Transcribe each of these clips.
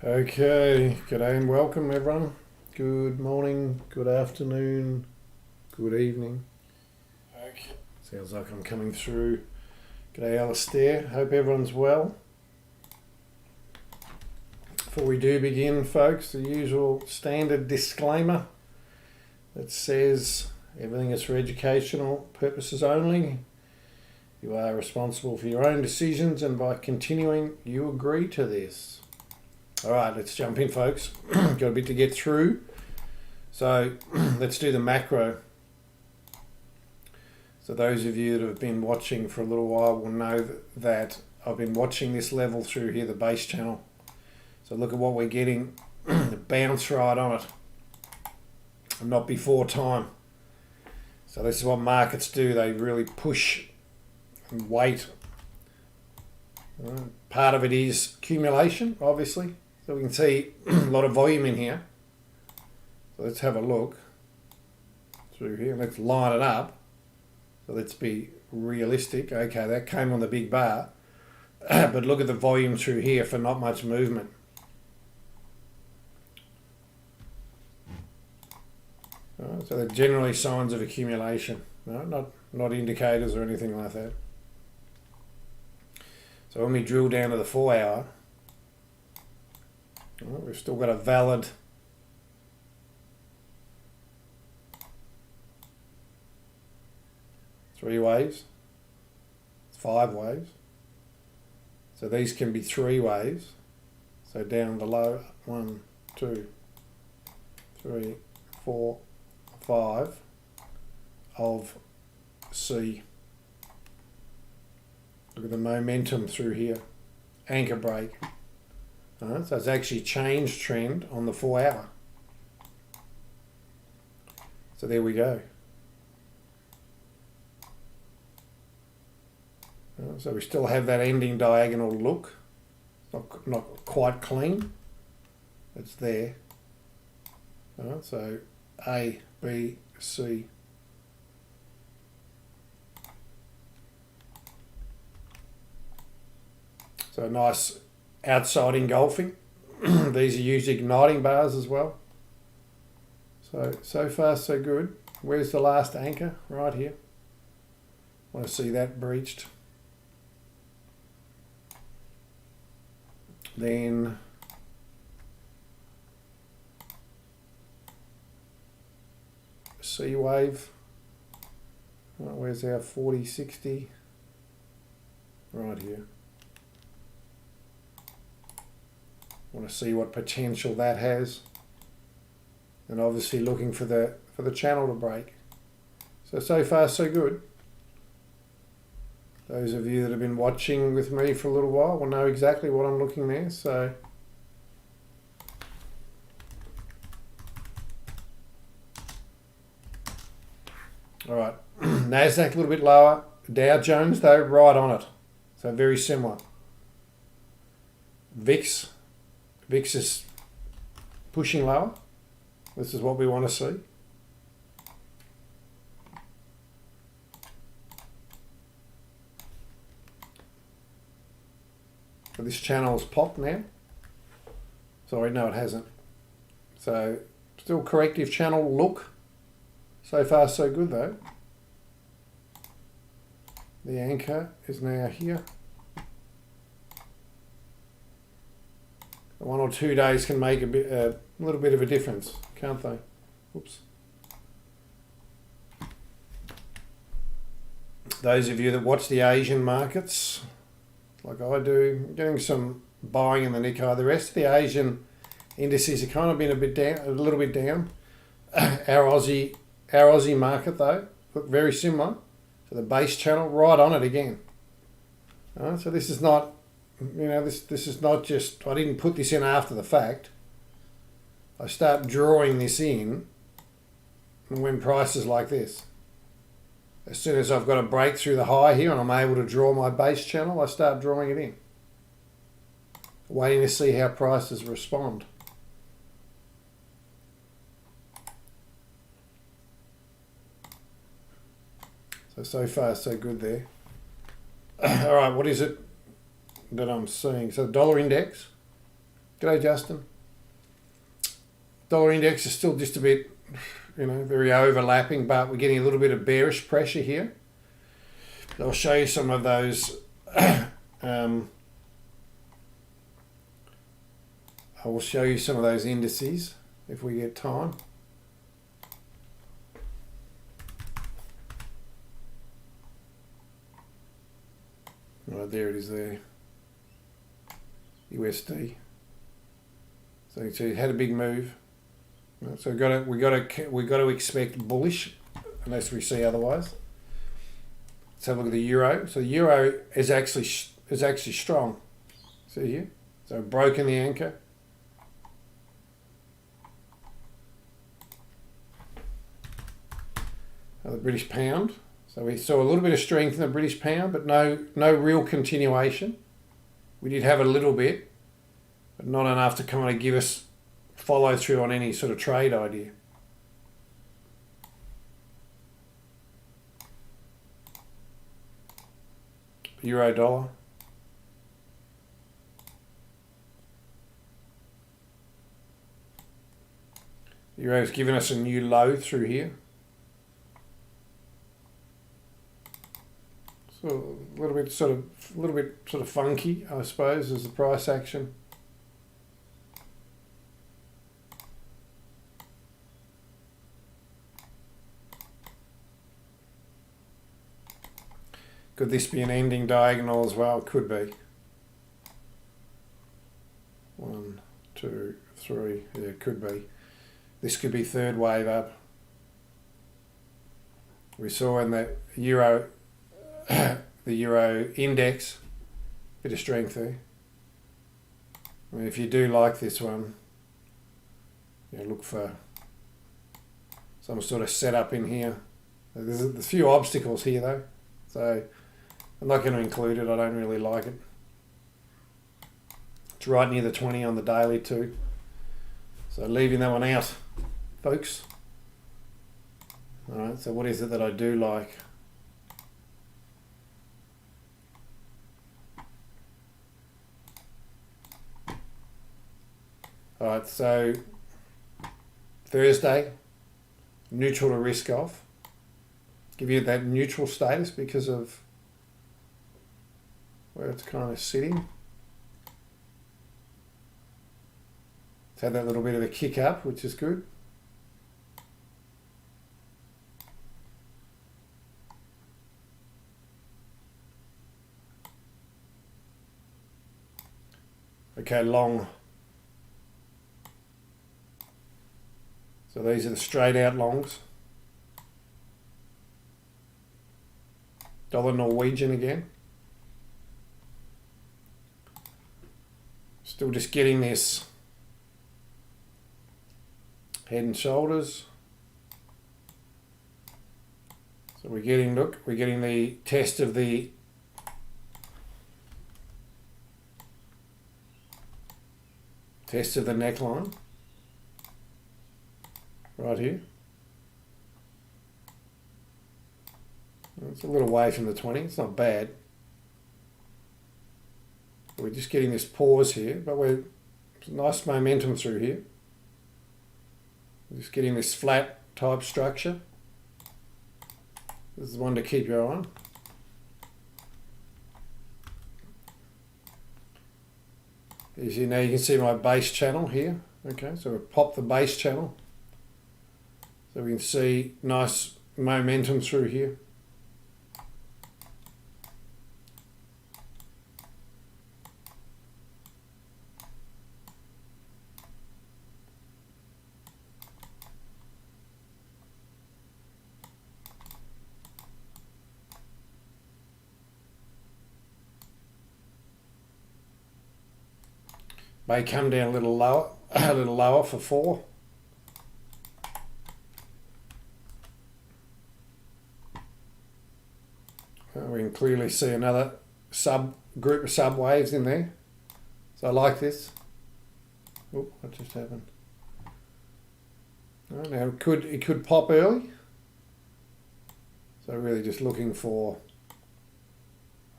Okay, g'day and welcome everyone. Good morning, good afternoon, good evening. Okay, sounds like I'm coming through. G'day Alistair, hope everyone's well. Before we do begin, folks, the usual standard disclaimer that says everything is for educational purposes only. You are responsible for your own decisions, and by continuing, you agree to this. All right, let's jump in, folks. Got a bit to get through. So let's do the macro. So those of you that have been watching for a little while will know that I've been watching this level through here, the base channel. So look at what we're getting, the bounce right on it, and not before time. So this is what markets do. They really push and wait. Part of it is accumulation, obviously. So we can see a lot of volume in here. So let's have a look through here. Let's line it up. So let's be realistic. Okay, that came on the big bar. But look at the volume through here for not much movement. So they're generally signs of accumulation, not indicators or anything like that. So when we drill down to the 4 hour, we've still got a valid three waves, 5 waves. So these can be 3 waves. So down below, 1, 2, 3, 4, 5 of C. Look at the momentum through here. Anchor break. So it's actually changed trend on the 4 hour. So there we go. So we still have that ending diagonal look. Not quite clean. It's there. So A, B, C. So nice outside engulfing. These are used igniting bars as well. So far so good. Where's the last anchor? Right here. Want to see that breached. Then C wave. Where's our 40-60? Right here. Want to see what potential that has, and obviously looking for the channel to break. So far so good. Those of you that have been watching with me for a little while will know exactly what I'm looking there. So all right, Nasdaq a little bit lower. Dow Jones though right on it, so very similar. VIX is pushing lower. This is what we want to see. So this channel's popped now. Sorry, no it hasn't. So still corrective channel look. So far so good though. The anchor is now here. 1 or 2 days can make a little bit of a difference, can't they? Oops. Those of you that watch the Asian markets, like I do, getting some buying in the Nikkei. The rest of the Asian indices have kind of been a little bit down. Our Aussie market though, look very similar to the base channel, right on it again. So this is not. This is not just, I didn't put this in after the fact. I start drawing this in when prices like this. As soon as I've got a break through the high here and I'm able to draw my base channel, I start drawing it in. Waiting to see how prices respond. So far so good there. All right, what is it that I'm seeing? So the dollar index, G'day, Justin. Dollar index is still just a bit, very overlapping, but we're getting a little bit of bearish pressure here. I'll show you some of those. I will show you some of those indices if we get time. Right, there it is there. USD. So you see it had a big move. So we got to expect bullish unless we see otherwise. Let's have a look at the euro. So the euro is actually strong. See here? So broken the anchor. The British pound. So we saw a little bit of strength in the British pound, but no real continuation. We did have a little bit, but not enough to kind of give us follow through on any sort of trade idea. Euro dollar. Euro's given us a new low through here. So a little bit sort of funky, I suppose, is the price action. Could this be an ending diagonal as well? It could be. 1, 2, 3. Yeah, it could be. This could be third wave up. We saw in the euro. The euro index, bit of strength there. I mean, if you do like this one, look for some sort of setup in here. There's a few obstacles here though, so I'm not going to include it. I don't really like it. It's right near the 20 on the daily too, so leaving that one out, folks. All right, so what is it that I do like? All right, so Thursday, neutral to risk off. Give you that neutral status because of where it's kind of sitting. It's had that little bit of a kick up, which is good. Okay, long. So these are the straight out longs. Dollar Norwegian again. Still just getting this head and shoulders. So we're getting the test of the neckline. Right here. It's a little away from the 20. It's not bad. We're just getting this pause here, but we're nice momentum through here. We're just getting this flat type structure. This is one to keep your eye on. As you know, you can see my base channel here. Okay, so we pop the base channel. So we can see nice momentum through here. May come down a little lower for 4. We can clearly see another group of sub waves in there. So I like this. Oh, what just happened? Oh, now it could pop early. So really just looking for.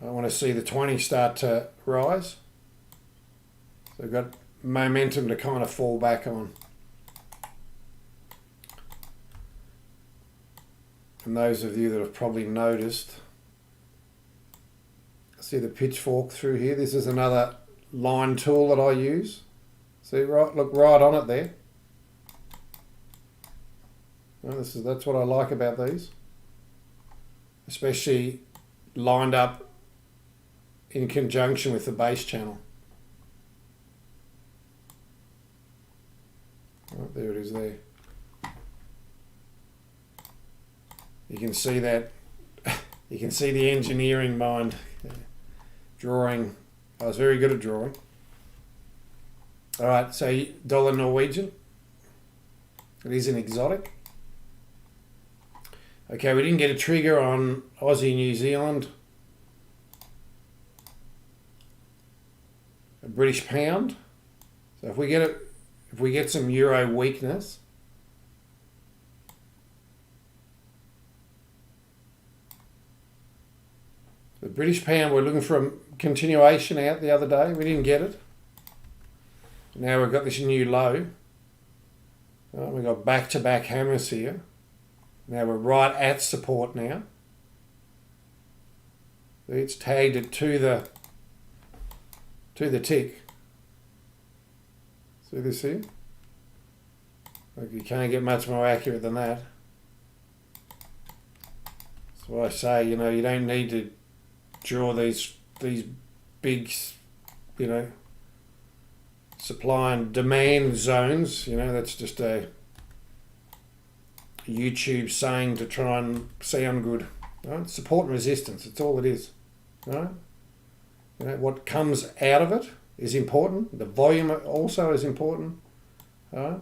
I want to see the 20 start to rise. So we've got momentum to kind of fall back on. And those of you that have probably noticed, see the pitchfork through here. This is another line tool that I use. See, right, look right on it there. Well, that's what I like about these, especially lined up in conjunction with the base channel. Right, there it is there. You can see that. You can see the engineering mind. Drawing. I was very good at drawing. All right, so dollar Norwegian. It is an exotic. Okay, we didn't get a trigger on Aussie New Zealand. A British pound. So if we get some euro weakness, the British pound, we're looking for a continuation out the other day. We didn't get it. Now we've got this new low. We've got back-to-back hammers here. Now we're right at support now. It's tagged it to the tick. See this here? Like, you can't get much more accurate than that. That's why I say, you don't need to draw these big, supply and demand zones. That's just a YouTube saying to try and sound good. Right? Support and resistance, it's all it is. Right? What comes out of it is important. The volume also is important. Right?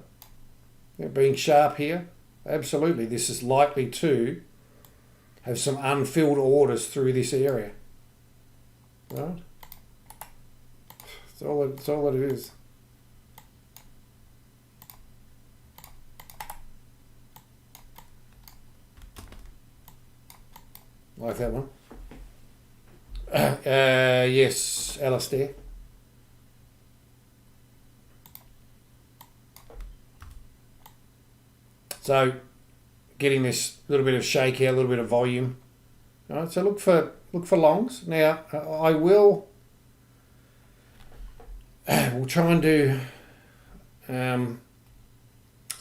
Being sharp here, absolutely. This is likely to have some unfilled orders through this area. Right? It's all that it is. Like that one. Yes, Alistair. So, getting this little bit of shake here, a little bit of volume. All right, so look for longs. Now, we'll try and do. I was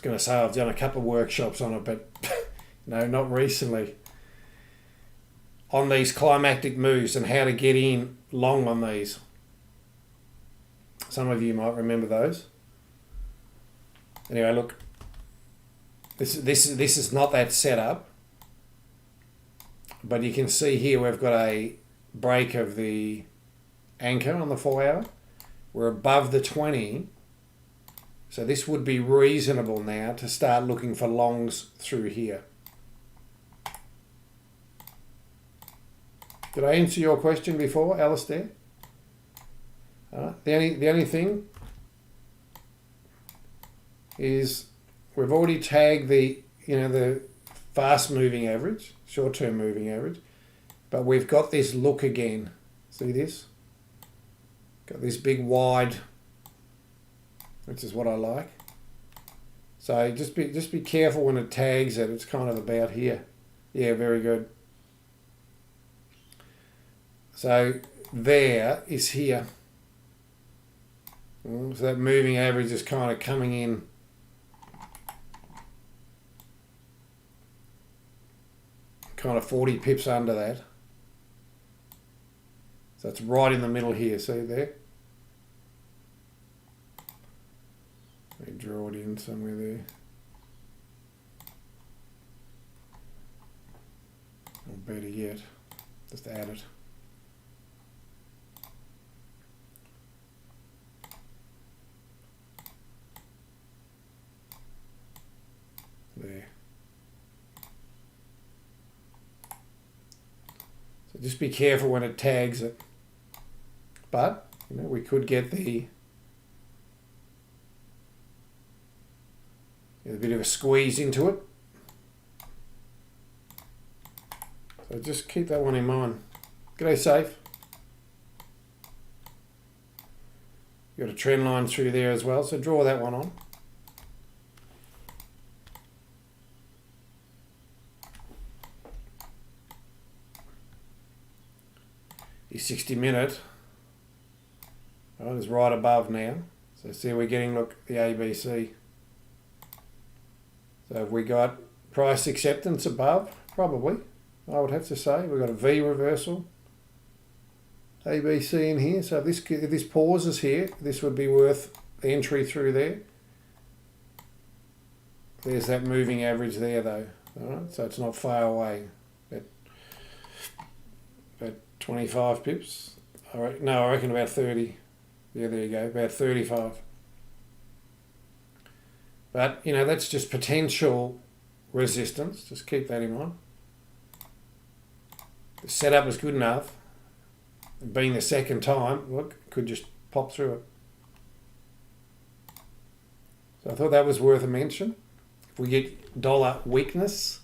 going to say I've done a couple of workshops on it, but no, not recently. On these climactic moves and how to get in long on these. Some of you might remember those. Anyway, look. This is not that setup, but you can see here we've got a break of the anchor on the 4 hour. We're above the 20, so this would be reasonable now to start looking for longs through here. Did I answer your question before, Alistair? The only thing is we've already tagged the fast moving average, short term moving average, but we've got this look again. See this? Got this big wide, which is what I like. So just be careful when it tags it. It's kind of about here. Yeah, very good. So there is here. So that moving average is kind of coming in. Kind of 40 pips under that. So it's right in the middle here. See there? Let me draw it in somewhere there. Or better yet, just add it. There. So just be careful when it tags it. But, we could get a bit of a squeeze into it. So just keep that one in mind. G'day, Safe. You've got a trend line through there as well, so draw that one on. Your 60-minute is right above now. So see, we're getting, look, the ABC. So have we got price acceptance above? Probably, I would have to say. We've got a V reversal. ABC in here. So if this pauses here, this would be worth the entry through there. There's that moving average there though. Alright, so it's not far away. About 25 pips. No, I reckon about 30. Yeah, there you go, about 35. But, you know, that's just potential resistance. Just keep that in mind. The setup was good enough. Being the second time, look, could just pop through it. So I thought that was worth a mention. If we get dollar weakness,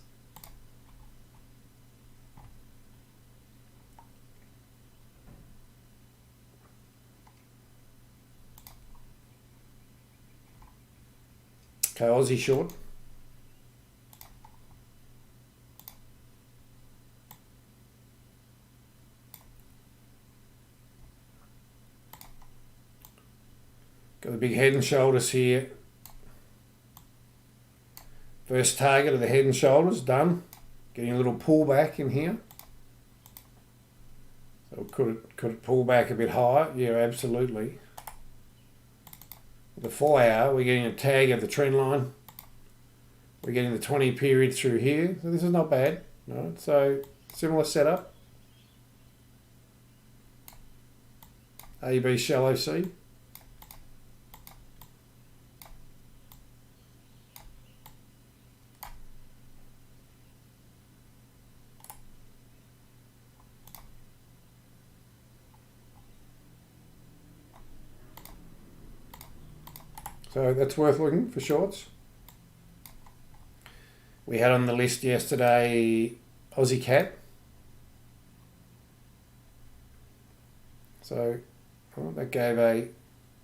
okay, Aussie short. Got the big head and shoulders here. First target of the head and shoulders done. Getting a little pullback in here. So could it pull back a bit higher? Yeah, absolutely. The 4 hour, we're getting a tag of the trend line. We're getting the 20 period through here. So this is not bad. Right? So similar setup. AB shallow C. So that's worth looking for shorts. We had on the list yesterday Aussie Cat. So that gave a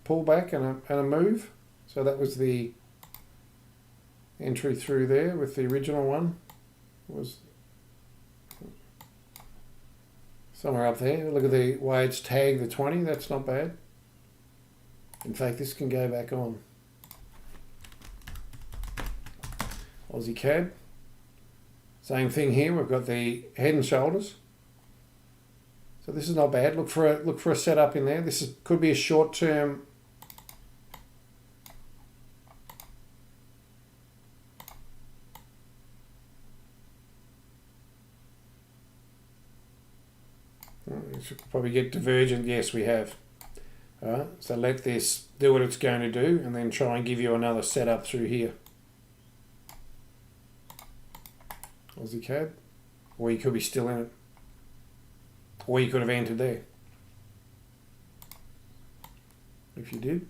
pullback and a move. So that was the entry through there with the original one. It was somewhere up there. Look at the way it's tagged the 20. That's not bad. In fact, this can go back on. Aussie CAD. Same thing here. We've got the head and shoulders. So this is not bad. Look for a setup in there. This could be a short term. We should probably get divergent. Yes, we have. All right. So let this do what it's going to do, and then try and give you another setup through here. Aussie CAD, or you could be still in it, or you could have entered there if you did.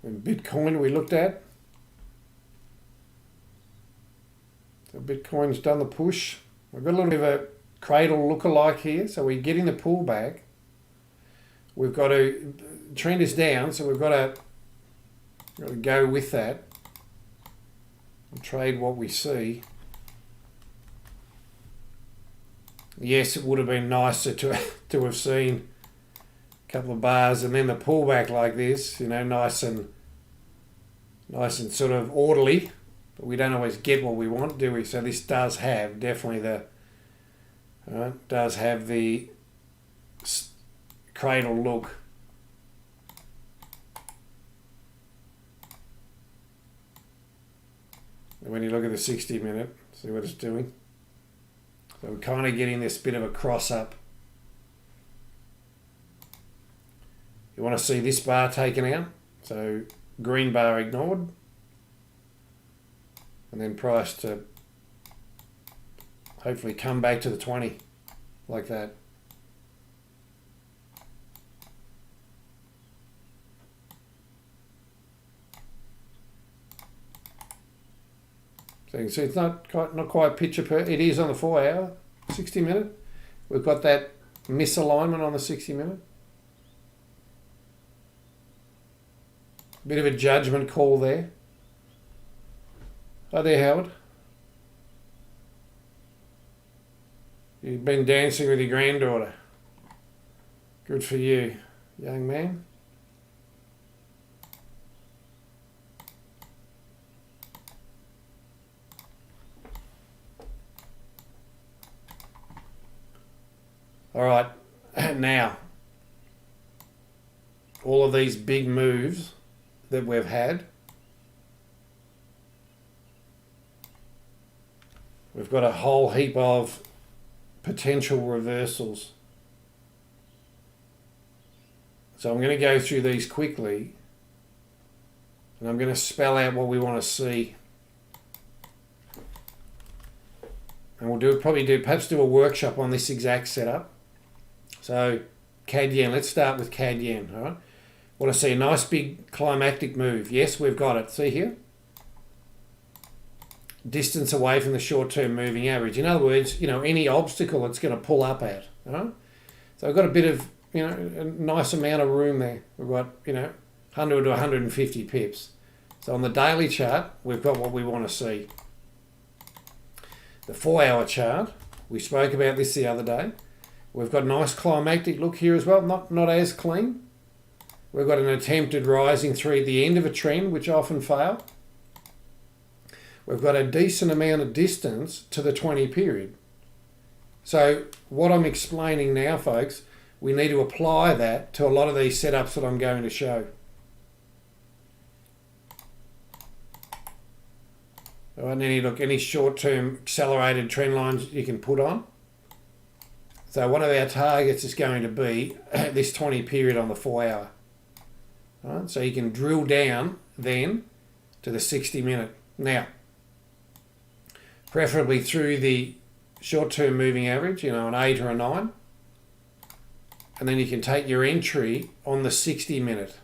And Bitcoin we looked at, so Bitcoin's done the push. We've got a little bit of a cradle look-alike here, so we're getting the pullback. We've got to, trend is down, so we've got to go with that and trade what we see. Yes, it would have been nicer to have seen a couple of bars and then the pullback like this, you know, nice and sort of orderly, but we don't always get what we want, do we? So this does have definitely does have the cradle look. When you look at the 60-minute, see what it's doing. So we're kind of getting this bit of a cross up. You want to see this bar taken out. So green bar ignored. And then price to hopefully come back to the 20 like that. So you can see it's not quite picture perfect. It is on the 4 hour, 60-minute. We've got that misalignment on the 60 minute. Bit of a judgment call there. Hi there, Howard. You've been dancing with your granddaughter. Good for you, young man. All right, now, all of these big moves that we've had, we've got a whole heap of potential reversals. So I'm going to go through these quickly, and I'm going to spell out what we want to see. And we'll perhaps do a workshop on this exact setup. So CAD yen, let's start with CAD yen, all right? Want to see a nice big climactic move. Yes, we've got it. See here? Distance away from the short-term moving average. In other words, any obstacle it's going to pull up at. All right? So I've got a bit of, a nice amount of room there. We've got, 100 to 150 pips. So on the daily chart, we've got what we want to see. The 4-hour chart, we spoke about this the other day. We've got a nice climactic look here as well, not as clean. We've got an attempted rising through the end of a trend, which often fail. We've got a decent amount of distance to the 20 period. So what I'm explaining now, folks, we need to apply that to a lot of these setups that I'm going to show. All right, and any short-term accelerated trend lines you can put on. So one of our targets is going to be this 20 period on the 4-hour. All right, so you can drill down then to the 60 minute. Now, preferably through the short-term moving average, an 8 or a 9. And then you can take your entry on the 60 minute.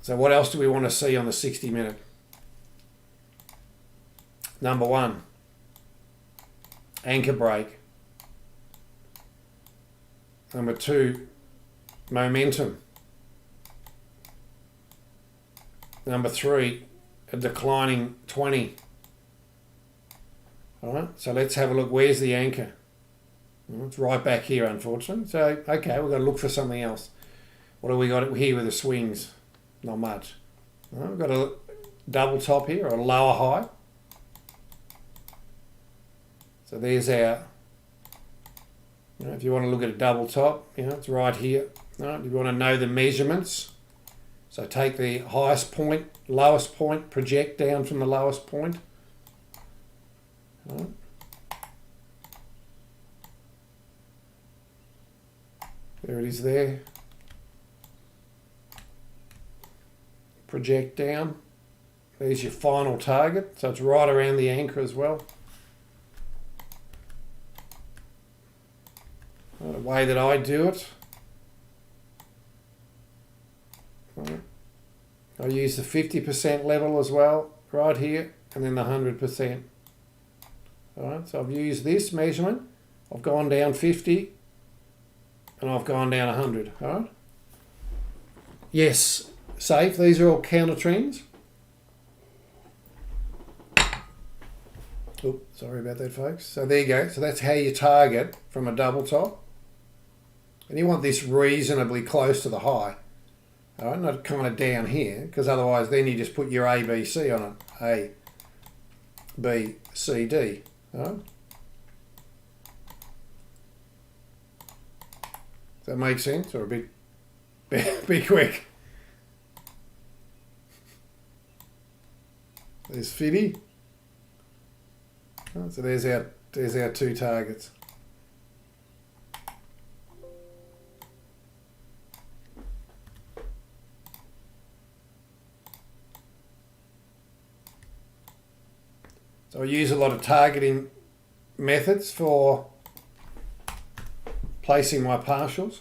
So what else do we want to see on the 60 minute? Number 1, anchor break. Number 2, momentum. Number 3, a declining 20. All right, so let's have a look. Where's the anchor? Well, it's right back here, unfortunately. So, okay, we've got to look for something else. What do we got here with the swings? Not much. All right, we've got a double top here, or a lower high. So there's our, if you want to look at a double top, it's right here. All right, you want to know the measurements. So take the highest point, lowest point, project down from the lowest point. All right. There it is there. Project down. There's your final target. So it's right around the anchor as well. The way that I do it, I use the 50% level as well, right here, and then the 100%. All right, so I've used this measurement. I've gone down 50, and I've gone down 100. All right. Yes, safe. These are all counter trends. Oops, sorry about that, folks. So there you go. So that's how you target from a double top. And you want this reasonably close to the high. All right, not kind of down here, because otherwise then you just put your A, B, C on it. A, B, C, D. All right. Does that make sense? Or a bit quick? There's 50. Oh, so there's our 2 targets. So I use a lot of targeting methods for placing my partials.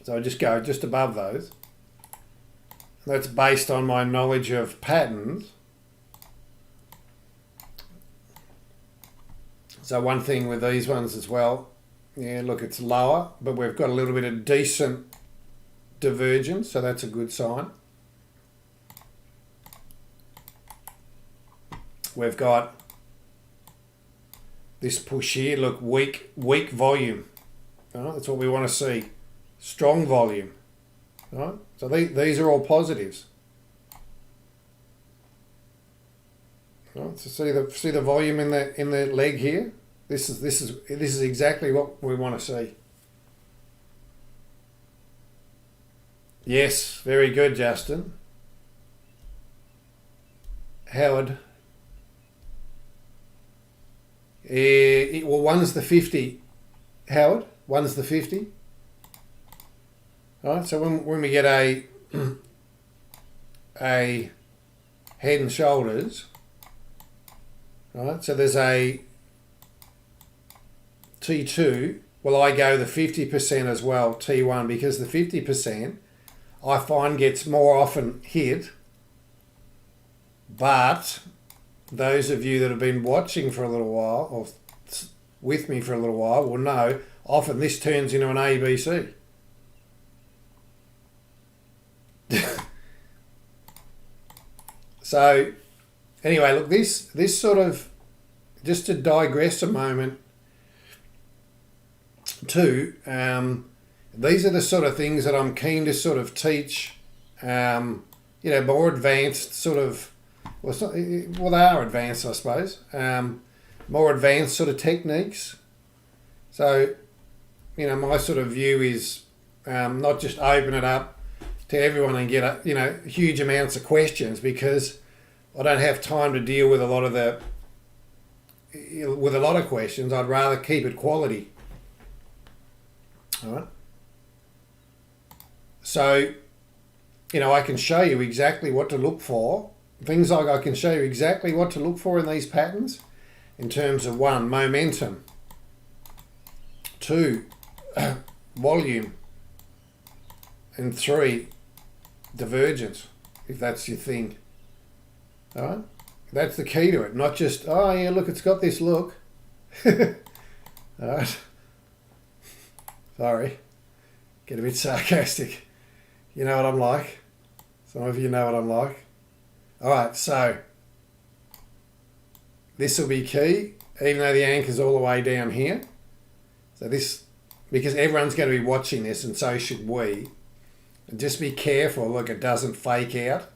So I just go just above those. That's based on my knowledge of patterns So one thing with these ones as well, yeah, look, it's lower, but we've got a little bit of decent divergence, so that's a good sign. We've got this push here, look, weak volume. That's what we want to see. Strong volume. Right? So these are all positives. Right? So see the volume in the leg here. This is exactly what we want to see. Yes, very good, Justin. Howard. Well, one's the 50. Howard, one's the 50. All right, so when we get a head and shoulders, right? So there's a T2. Well, I go the 50% as well, T1, because the 50% I find gets more often hit. But those of you that have been watching for a little while, or with me for a little while, will know often this turns into an ABC. So anyway, look, this sort of, just to digress a moment too, these are the sort of things that I'm keen to sort of teach, more advanced sort of, well, they are advanced, I suppose, more advanced sort of techniques. So, my sort of view is not just open it up to everyone and get, huge amounts of questions, because I don't have time to deal with a lot of questions. I'd rather keep it quality. All right. So, I can show you exactly what to look for. Things like I can show you exactly what to look for in these patterns in terms of 1, momentum, 2, volume, and 3, divergence, if that's your thing. All right? That's the key to it, not just, oh yeah, look, it's got this look. All right. Sorry. Get a bit sarcastic. You know what I'm like. Some of you know what I'm like. All right, so this will be key, even though the anchor's all the way down here. So this, because everyone's going to be watching this, and so should we. And just be careful, look, it doesn't fake out.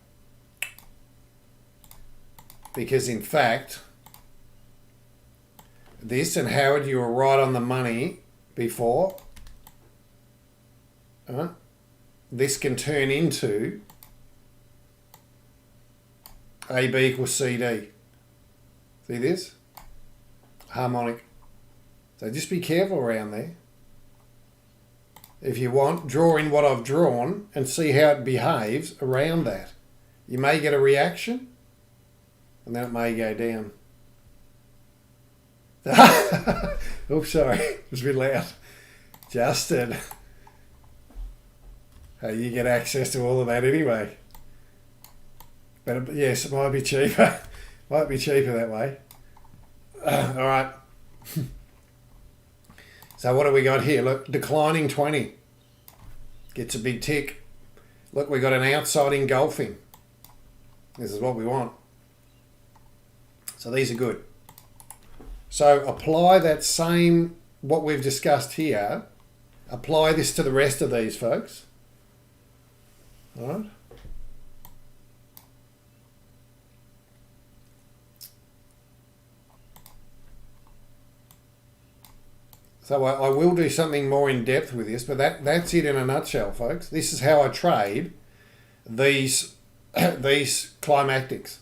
Because in fact, this, and Howard, you were right on the money before. This can turn into AB equals CD. See this? Harmonic. So just be careful around there. If you want, draw in what I've drawn and see how it behaves around that. You may get a reaction, and then it may go down. Oops, sorry. It was a bit loud. Justin. Hey, you get access to all of that anyway. But yes, it might be cheaper. Might be cheaper that way. All right. So what do we got here? Look, declining 20. Gets a big tick. Look, we got an outside engulfing. This is what we want. So these are good. So apply that same, what we've discussed here, apply this to the rest of these, folks. All right. So I will do something more in depth with this, but that's it in a nutshell, folks. This is how I trade these these climactics.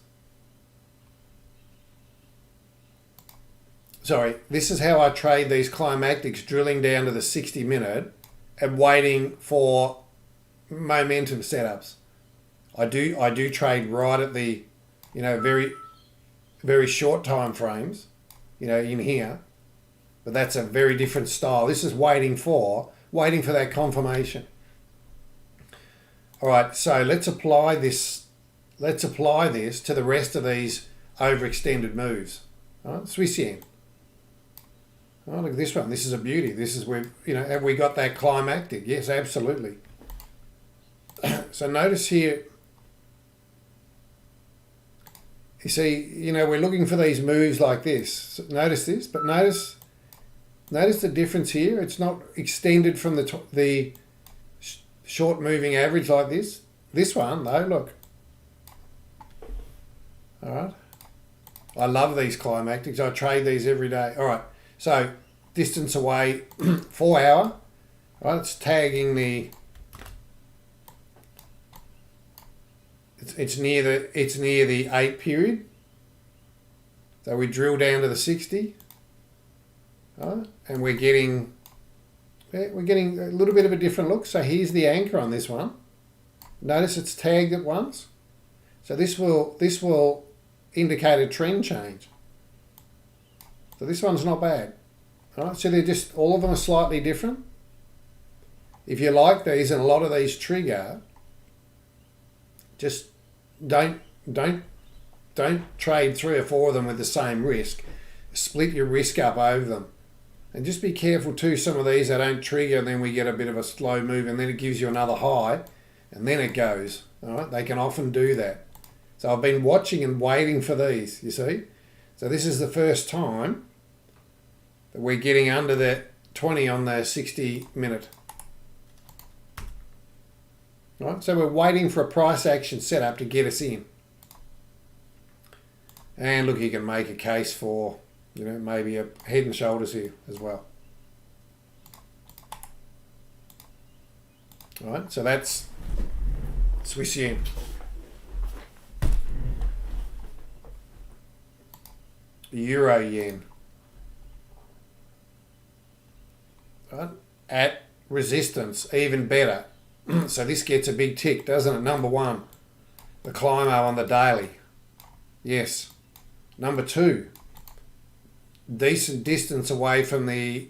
Sorry, this is how I trade these climactics, drilling down to the 60-minute and waiting for momentum setups. I do trade right at the, very, very short time frames, in here. But that's a very different style. This is waiting for that confirmation. All right, so let's apply this to the rest of these overextended moves. All right, Swiss yen. Oh, look at this one. This is a beauty. This is where, have we got that climactic? Yes, absolutely. So notice here, you see, we're looking for these moves like this. So notice this, but notice the difference here. It's not extended from the short moving average like this. This one, though, look. All right. I love these climactics. I trade these every day. All right. So distance away, 4 hour. Right, it's tagging the. It's near the 8 period. So we drill down to the 60. Right, and we're getting a little bit of a different look. So here's the anchor on this one. Notice it's tagged at once. So this will indicate a trend change. So this one's not bad. All right, so they're just, all of them are slightly different. If you like these, and a lot of these trigger, just don't trade 3 or 4 of them with the same risk. Split your risk up over them. And just be careful too, some of these they don't trigger and then we get a bit of a slow move and then it gives you another high and then it goes. All right, they can often do that. So I've been watching and waiting for these, you see. So this is the first time that we're getting under the 20 on the 60 minute. All right, so we're waiting for a price action setup to get us in. And look, you can make a case for, maybe a head and shoulders here as well. All right, so that's Swiss yen. Euro yen. Right, at resistance, even better. So this gets a big tick, doesn't it? Number 1, the climber on the daily. Yes. Number 2, decent distance away from the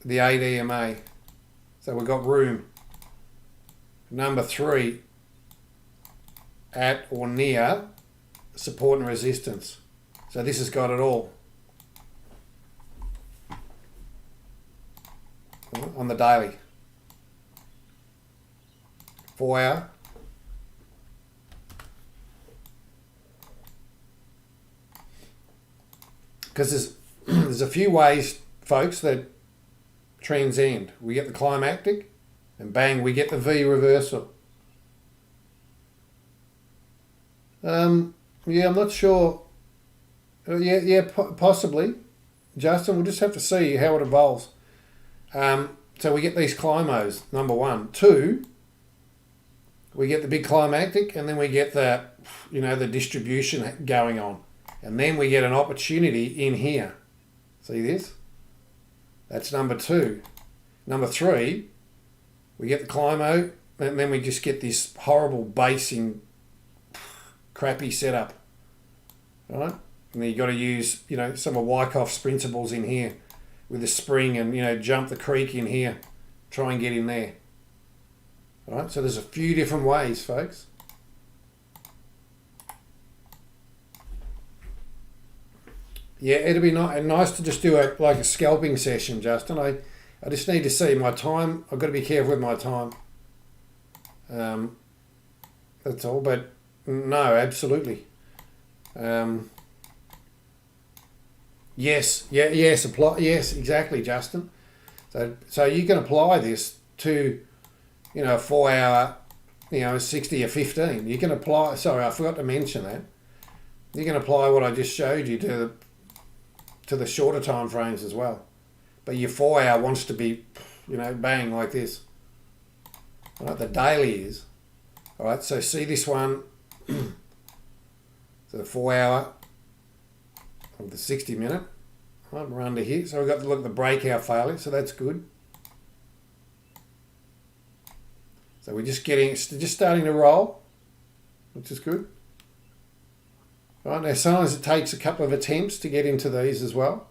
ADMA. So we've got room. Number 3, at or near support and resistance. So this has got it all. On the daily. 4 hour. Because there's a few ways, folks, that trends end. We get the climactic and bang, we get the V reversal. Yeah, I'm not sure. Possibly. Justin, we'll just have to see how it evolves. So we get these climos, number 1. 2, we get the big climactic and then we get the distribution going on. And then we get an opportunity in here. See this? That's number 2. Number 3, we get the climo and then we just get this horrible basing crappy setup. All right? And then you got to use, some of Wyckoff's principles in here with a spring and, jump the creek in here. Try and get in there. All right? So there's a few different ways, folks. Yeah, it'd be nice to just do a scalping session, Justin. I just need to see my time. I've got to be careful with my time. That's all. But no, absolutely. Yes, apply. Yes, exactly, Justin. So you can apply this to, a 4 hour, 60 or 15. You can apply. Sorry, I forgot to mention that. You can apply what I just showed you to the shorter time frames as well. But your 4 hour wants to be, bang like this. All right, the daily is. All right, so see this one. So the 4 hour of the 60 minute. All right, we're under here. So we've got to look at the breakout failure, so that's good. So we're just starting to roll, which is good. Right, now sometimes it takes a couple of attempts to get into these as well.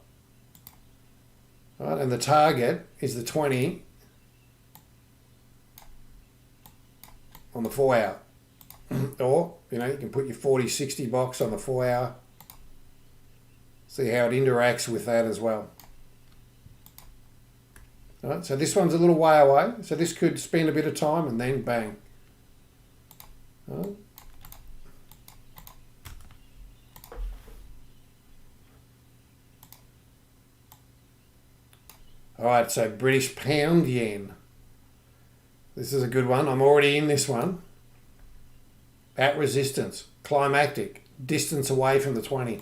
Right, and the target is the 20 on the 4 hour. Or, you can put your 40-60 box on the 4 hour. See how it interacts with that as well. All right, so this one's a little way away, so this could spend a bit of time and then bang. All right. All right, so British pound yen. This is a good one. I'm already in this one. At resistance, climactic, distance away from the 20.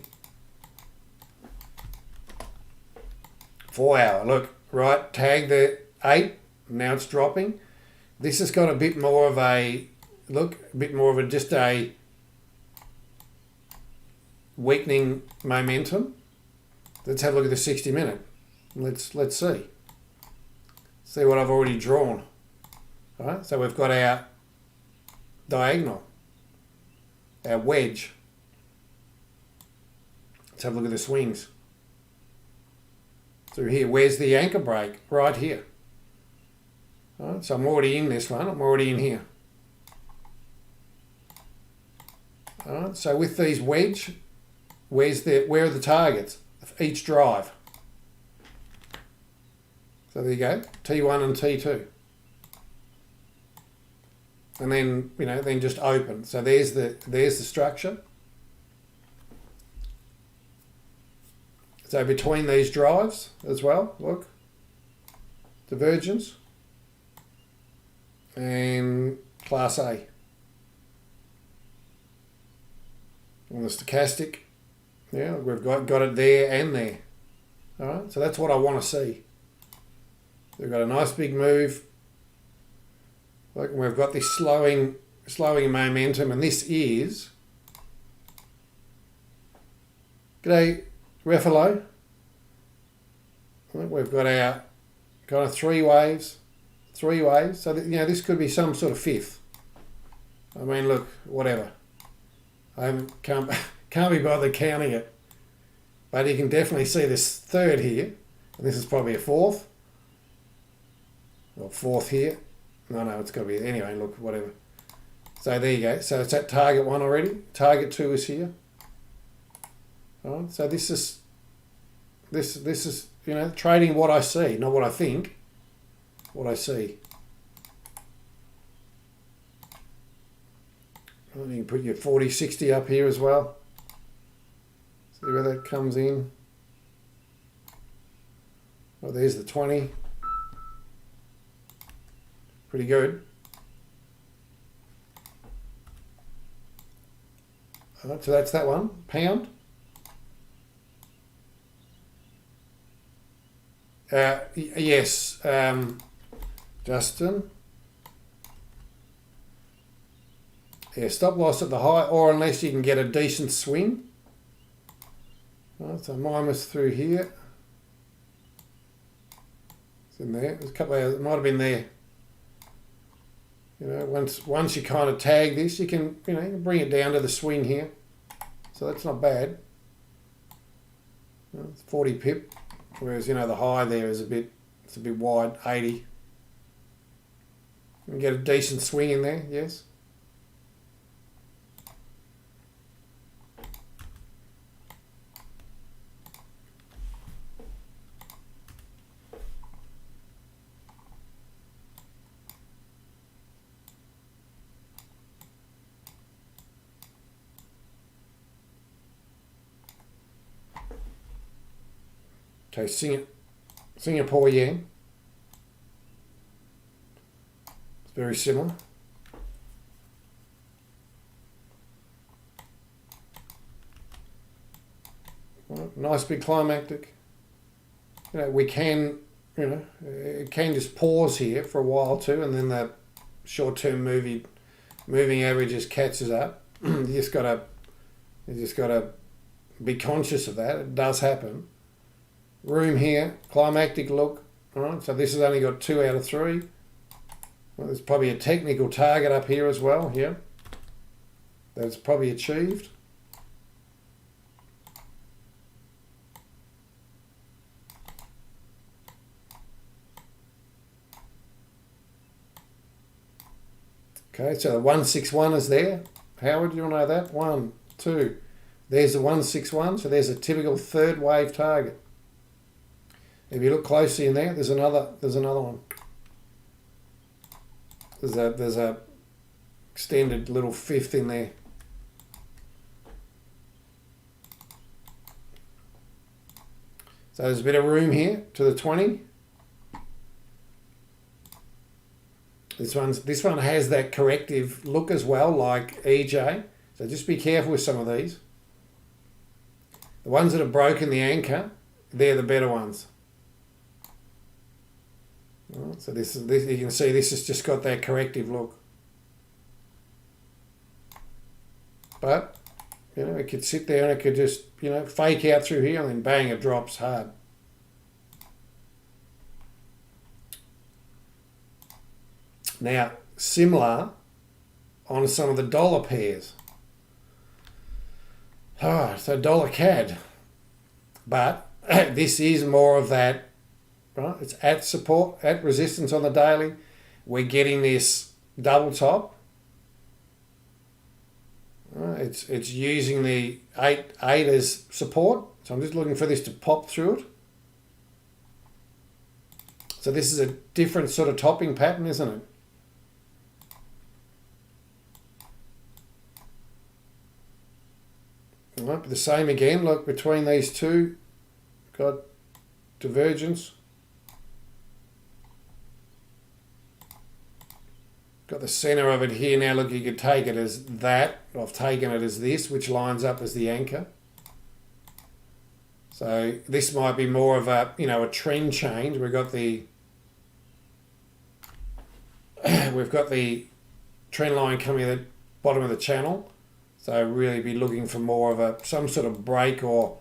4 hour, look, right, tag the 8, now it's dropping. This has got a bit more of a, look, a bit more of a, just a weakening momentum. Let's have a look at the 60 minute. Let's see. See what I've already drawn. All right, so we've got our diagonal, our wedge. Let's have a look at the swings. Through here, where's the anchor break? Right here. All right, so I'm already in this one. I'm already in here. All right, so with these wedge, where are the targets of each drive? So there you go, T1 and T2. And then, then just open. So there's the structure. So between these drives as well, look, divergence and class A. On the stochastic, yeah, we've got it there and there. All right, so that's what I want to see. We've got a nice big move. Look, we've got this slowing momentum, and this is. G'day, Refalo. We've got our kind of three waves. So that, this could be some sort of fifth. I mean, look, whatever. I can't be bothered counting it, but you can definitely see this third here, and this is probably a fourth. Or fourth here. No, it's got to be, anyway, look, whatever. So there you go. So it's at target 1 already. Target 2 is here. All right, so this is trading what I see, not what I think, what I see. And you can put your 40, 60 up here as well. See where that comes in. Well, there's the 20. Pretty good. All right, so that's that one. Pound. Yes, Justin. Yeah, stop loss at the high, or unless you can get a decent swing. All right, so mine was through here. It's in there. There's a couple of hours. It might have been there. Once you kind of tag this, you can bring it down to the swing here. So that's not bad. It's 40 pip, whereas the high there is a bit wide, 80. You can get a decent swing in there, yes. Okay, Singapore yen. It's very similar. Right, nice big climactic. We can, it can just pause here for a while too, and then the short-term moving average just catches up. You just gotta be conscious of that. It does happen. Room here, climactic look. All right, so this has only got 2 out of 3. Well, there's probably a technical target up here as well. Yeah, that's probably achieved. Okay, so the 161 is there. Howard, you want to know that? 1, 2, There's the 161, so there's a typical third wave target. If you look closely in there, there's another one. There's a extended little fifth in there. So there's a bit of room here to the 20. This one has that corrective look as well, like EJ. So just be careful with some of these. The ones that have broken the anchor, they're the better ones. Right, so this you can see this has just got that corrective look. But it could sit there and it could just fake out through here and then bang, it drops hard. Now, similar on some of the dollar pairs. So dollar CAD. But this is more of that, right? It's at support, at resistance on the daily. We're getting this double top. It's using the 8 as support. So I'm just looking for this to pop through it. So this is a different sort of topping pattern, isn't it? Right, but the same again, look, between these two, got divergence. Got the center of it here. Now look, you could take it as that. I've taken it as this, which lines up as the anchor. So this might be more of a, a trend change. We've got the trend line coming at the bottom of the channel. So really be looking for more of some sort of break or,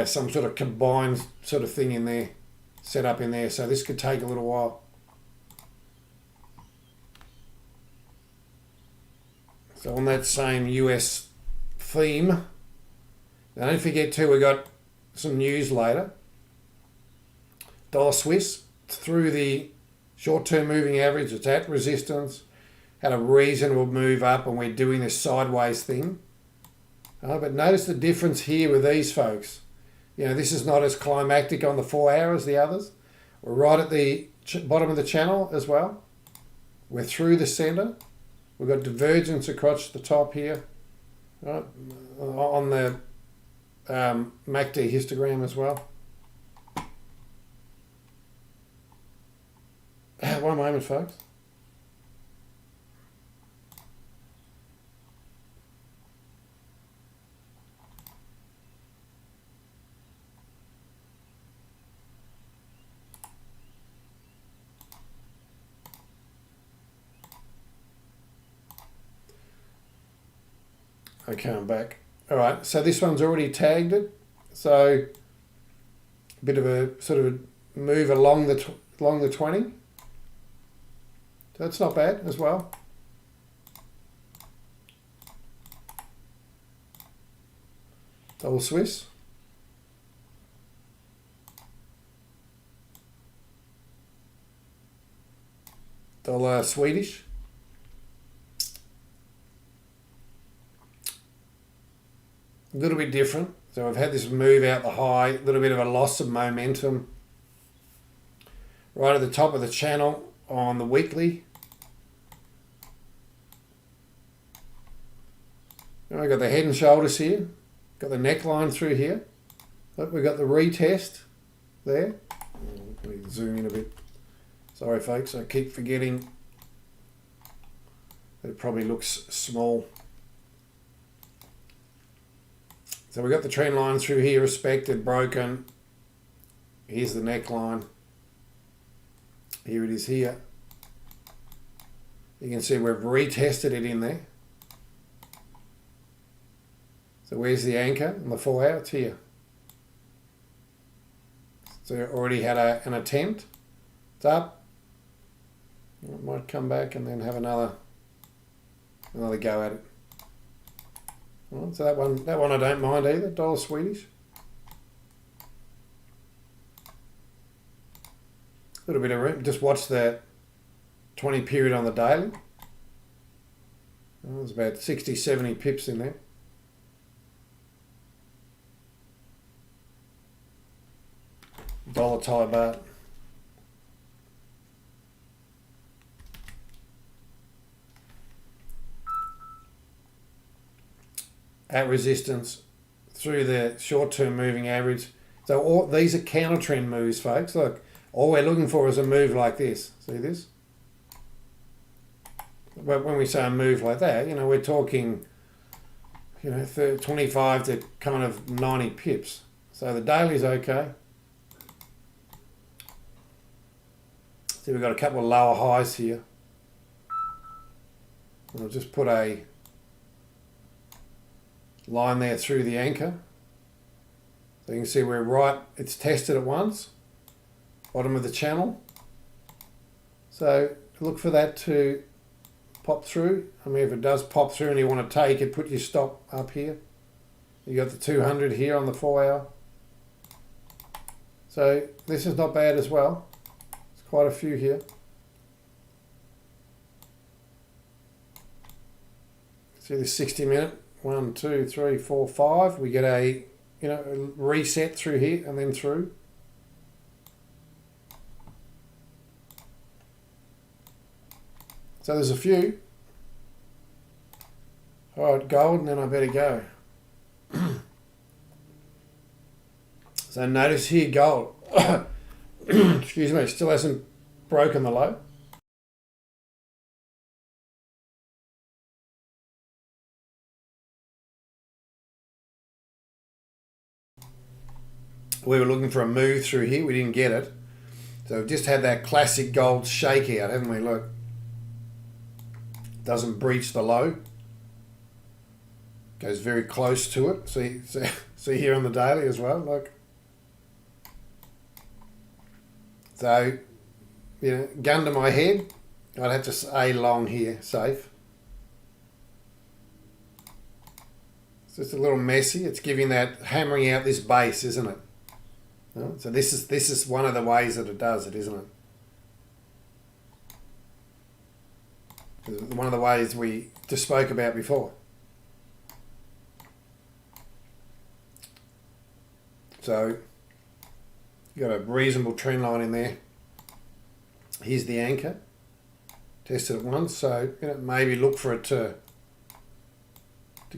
some sort of combined sort of thing in there, set up in there. So this could take a little while. So on that same US theme, now don't forget too, we got some news later. Dollar Swiss through the short-term moving average, it's at resistance. Had a reasonable move up and we're doing this sideways thing. But notice the difference here with these folks. This is not as climactic on the 4 hour as the others. We're right at the bottom of the channel as well. We're through the center. We've got divergence across the top here. Right, on the MACD histogram as well. One moment, folks. Okay, I'm back. All right, so this one's already tagged it. So a bit of a sort of move along the 20. So that's not bad as well. Dollar Swiss. Dollar Swedish. A little bit different. So I've had this move out the high, a little bit of a loss of momentum. Right at the top of the channel on the weekly. Now we've got the head and shoulders here. Got the neckline through here. Look, we've got the retest there. Let me zoom in a bit. Sorry folks, I keep forgetting. It probably looks small. So we've got the trend line through here, respected, broken. Here's the neckline. Here it is here. You can see we've retested it in there. So where's the anchor on the 4 hour? It's here. So it already had an attempt. It's up. It might come back and then have another go at it. Well, so that one I don't mind either. Dollar Swedish. A little bit of room. Just watch the 20 period on the daily. There's about 60, 70 pips in there. dollar Thai baht. At resistance through the short-term moving average. So all these are counter trend moves, folks. Look, all we're looking for is a move like this. See this? But when we say a move like that, we're talking, 25 to kind of 90 pips. So the daily's okay. See, we've got a couple of lower highs here. And I'll just put a line there through the anchor. So you can see we're right, it's tested at once, bottom of the channel. So look for that to pop through. I mean, if it does pop through and you want to take it, put your stop up here. You got the 200 here on the 4 hour. So this is not bad as well. There's quite a few here. See the 60 minute, 1, 2, 3, 4, 5. We get a reset through here and then through. So there's a few. All right, gold, and then I better go. So notice here gold, excuse me, still hasn't broken the low. We were looking for a move through here, we didn't get it. So we've just had that classic gold shakeout, haven't we? Look, doesn't breach the low. Goes very close to it. See here on the daily as well, look. So, gun to my head, I'd have to say long here, safe. It's just a little messy. It's giving that, hammering out this base, isn't it? So this is one of the ways that it does it, isn't it? One of the ways we just spoke about before. So you got a reasonable trend line in there. Here's the anchor. Tested it once, so maybe look for it to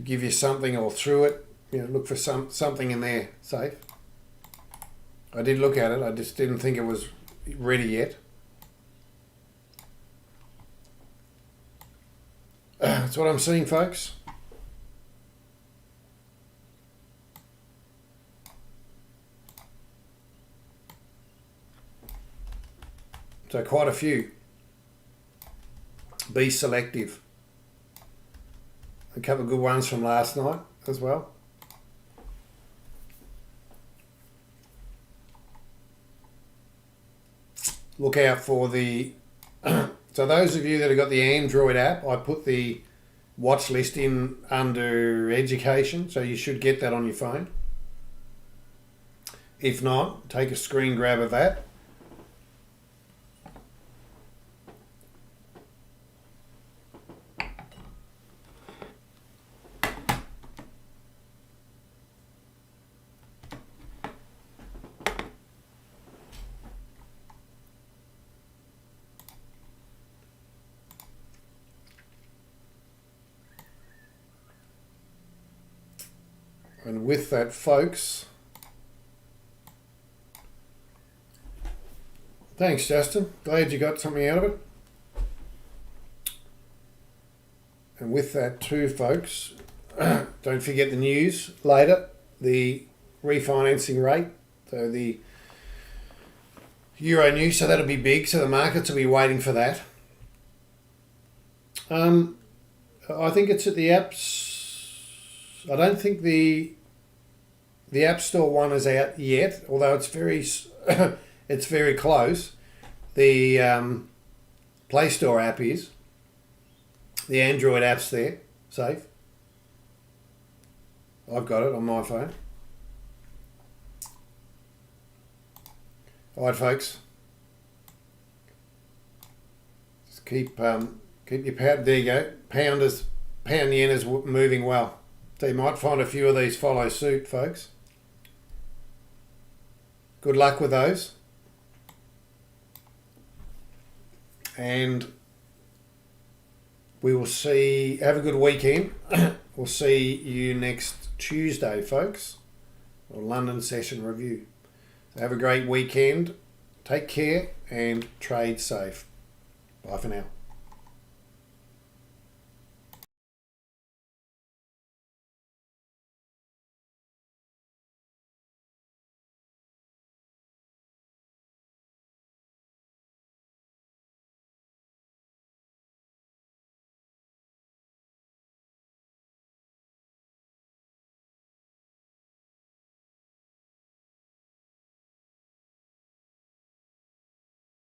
give you something, or through it. Look for something in there, safe. I did look at it. I just didn't think it was ready yet. That's what I'm seeing, folks. So quite a few. Be selective. A couple of good ones from last night as well. Look out for the... So those of you that have got the Android app, I put the watch list in under education, so you should get that on your phone. If not, take a screen grab of that. And with that, folks, thanks, Justin. Glad you got something out of it. And with that too, folks, don't forget the news later, the refinancing rate, so the Euro news, so that'll be big, so the markets will be waiting for that. I think it's at the apps. I don't think the App Store one is out yet, although it's very it's very close. The Play Store app is. The Android app's there, safe. I've got it on my phone. All right, folks. Just keep your pound. There you go. Pound yen is moving well. So you might find a few of these follow suit, folks. good luck with those. And we will see, have a good weekend. We'll see you next Tuesday, folks, for London session review. So have a great weekend. Take care and trade safe. Bye for now.